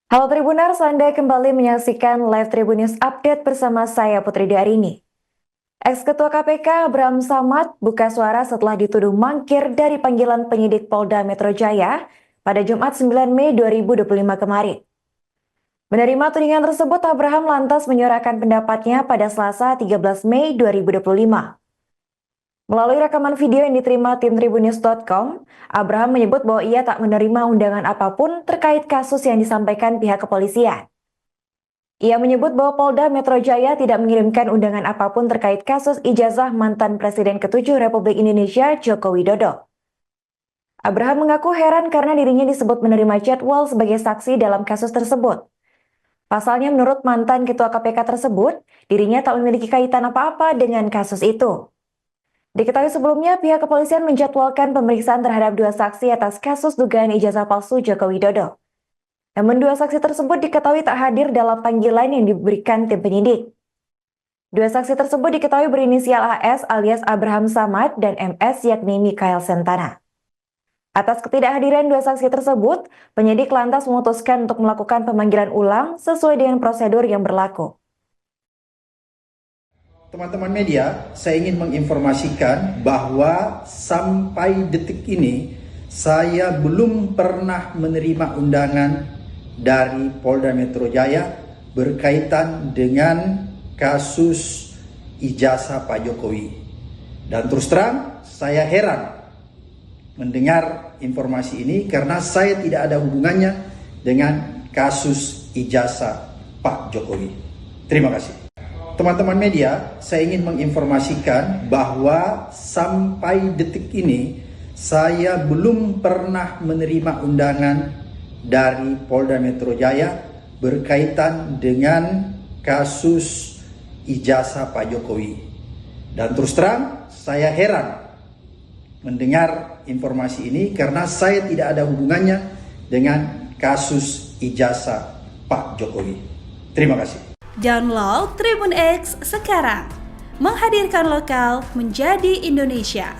Halo Tribuners, Anda kembali menyaksikan live Tribun News Update bersama saya Putri Darini. Ex-Ketua KPK Abraham Samad buka suara setelah dituduh mangkir dari panggilan penyidik Polda Metro Jaya pada Jumat 9 Mei 2025 kemarin. Menerima tudingan tersebut, Abraham lantas menyuarakan pendapatnya pada Selasa 13 Mei 2025. Melalui rekaman video yang diterima tim tribunnews.com, Abraham menyebut bahwa ia tak menerima undangan apapun terkait kasus yang disampaikan pihak kepolisian. Ia menyebut bahwa Polda Metro Jaya tidak mengirimkan undangan apapun terkait kasus ijazah mantan Presiden ke-7 Republik Indonesia Joko Widodo. Abraham mengaku heran karena dirinya disebut menerima jadwal sebagai saksi dalam kasus tersebut. Pasalnya menurut mantan Ketua KPK tersebut, dirinya tak memiliki kaitan apa-apa dengan kasus itu. Diketahui sebelumnya, pihak kepolisian menjadwalkan pemeriksaan terhadap dua saksi atas kasus dugaan ijazah palsu Joko Widodo. Namun dua saksi tersebut diketahui tak hadir dalam panggilan yang diberikan tim penyidik. Dua saksi tersebut diketahui berinisial AS alias Abraham Samad dan MS yakni Mikael Sentana. Atas ketidakhadiran dua saksi tersebut, penyidik lantas memutuskan untuk melakukan pemanggilan ulang sesuai dengan prosedur yang berlaku. Teman-teman media, saya ingin menginformasikan bahwa sampai detik ini saya belum pernah menerima undangan dari Polda Metro Jaya berkaitan dengan kasus ijazah Pak Jokowi. Dan terus terang, saya heran mendengar informasi ini karena saya tidak ada hubungannya dengan kasus ijazah Pak Jokowi. Terima kasih. Teman-teman media, saya ingin menginformasikan bahwa sampai detik ini saya belum pernah menerima undangan dari Polda Metro Jaya berkaitan dengan kasus ijazah Pak Jokowi. Dan terus terang, saya heran mendengar informasi ini karena saya tidak ada hubungannya dengan kasus ijazah Pak Jokowi. Terima kasih. Download Tribun X sekarang, menghadirkan lokal menjadi Indonesia.